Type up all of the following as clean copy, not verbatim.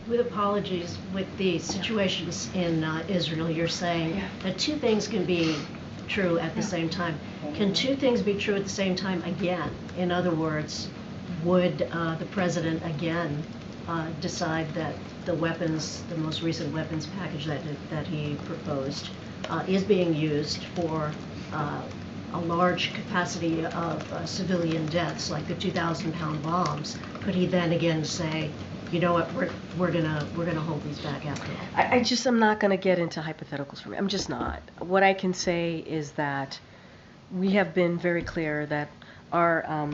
With apologies, with the situations in Israel, you're saying that two things can be true at the same time. Can two things be true at the same time again? In other words, would the president again decide that the weapons, the most recent weapons package that he proposed, is being used for a large capacity of civilian deaths, like the 2,000-pound bombs? Could he then again say, you know what, we're gonna hold these back after all? I'm not gonna get into hypotheticals for me. I'm just not. What I can say is that we have been very clear that our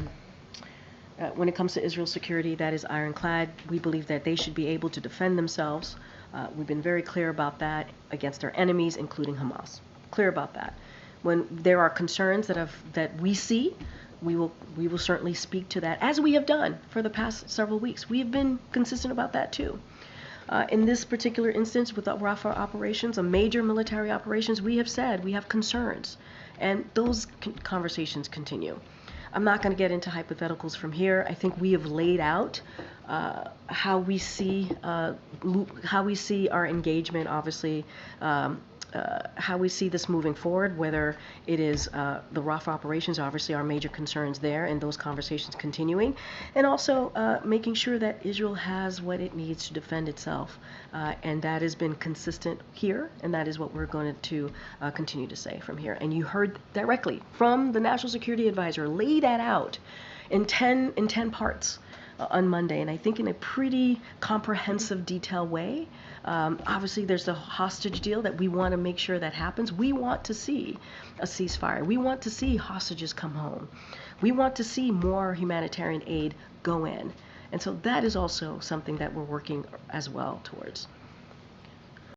when it comes to Israel's security, that is ironclad. We believe that they should be able to defend themselves. We've been very clear about that against our enemies, including Hamas. Clear about that. When there are concerns that we see, we will certainly speak to that, as we have done for the past several weeks. We have been consistent about that too. In this particular instance with the Rafah operations, a major military operations, we have said we have concerns, and those conversations continue. I'm not going to get into hypotheticals from here. I think we have laid out how we see our engagement, obviously, how we see this moving forward, whether it is the Rafah operations, obviously our major concerns there, and those conversations continuing, and also making sure that Israel has what it needs to defend itself. And that has been consistent here, and that is what we're going to continue to say from here. And you heard directly from the National Security Advisor lay that out in 10 parts on Monday, and I think in a pretty comprehensive, detailed way. Obviously, there's the hostage deal that we want to make sure that happens. We want to see a ceasefire. We want to see hostages come home. We want to see more humanitarian aid go in. And so that is also something that we're working as well towards.